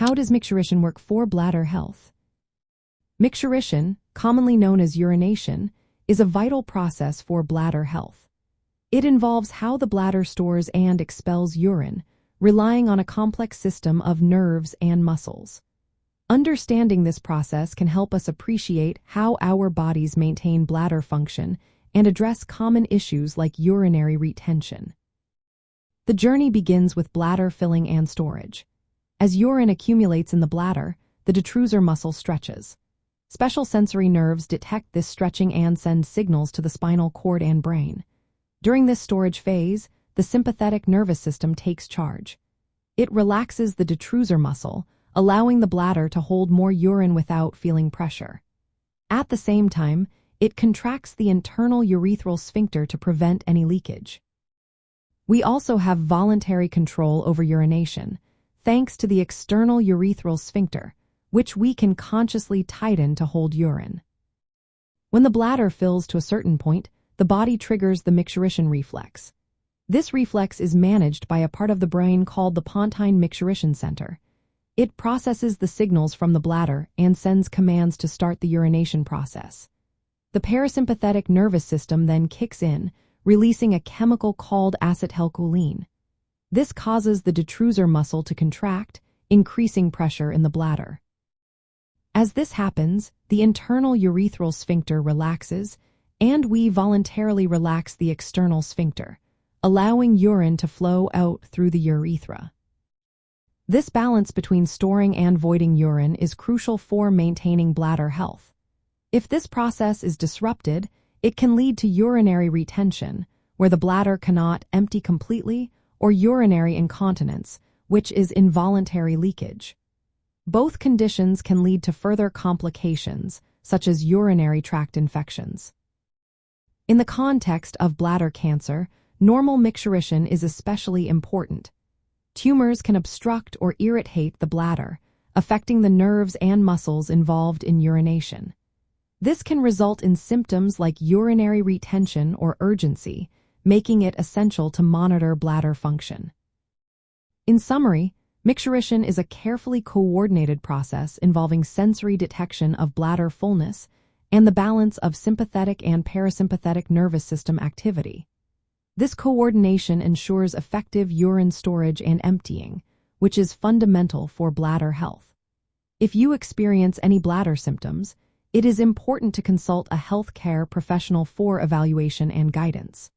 How does micturition work for bladder health? Micturition, commonly known as urination, is a vital process for bladder health. It involves how the bladder stores and expels urine, relying on a complex system of nerves and muscles. Understanding this process can help us appreciate how our bodies maintain bladder function and address common issues like urinary retention. The journey begins with bladder filling and storage. As urine accumulates in the bladder, the detrusor muscle stretches. Special sensory nerves detect this stretching and send signals to the spinal cord and brain. During this storage phase, the sympathetic nervous system takes charge. It relaxes the detrusor muscle, allowing the bladder to hold more urine without feeling pressure. At the same time, it contracts the internal urethral sphincter to prevent any leakage. We also have voluntary control over urination, thanks to the external urethral sphincter, which we can consciously tighten to hold urine. When the bladder fills to a certain point, the body triggers the micturition reflex. This reflex is managed by a part of the brain called the pontine micturition center. It processes the signals from the bladder and sends commands to start the urination process. The parasympathetic nervous system then kicks in, releasing a chemical called acetylcholine. This causes the detrusor muscle to contract, increasing pressure in the bladder. As this happens, the internal urethral sphincter relaxes, and we voluntarily relax the external sphincter, allowing urine to flow out through the urethra. This balance between storing and voiding urine is crucial for maintaining bladder health. If this process is disrupted, it can lead to urinary retention, where the bladder cannot empty completely, or urinary incontinence, which is involuntary leakage. Both conditions can lead to further complications, such as urinary tract infections. In the context of bladder cancer, normal micturition is especially important. Tumors can obstruct or irritate the bladder, affecting the nerves and muscles involved in urination. This can result in symptoms like urinary retention or urgency, making it essential to monitor bladder function. In summary, micturition is a carefully coordinated process involving sensory detection of bladder fullness and the balance of sympathetic and parasympathetic nervous system activity. This coordination ensures effective urine storage and emptying, which is fundamental for bladder health. If you experience any bladder symptoms, it is important to consult a healthcare professional for evaluation and guidance.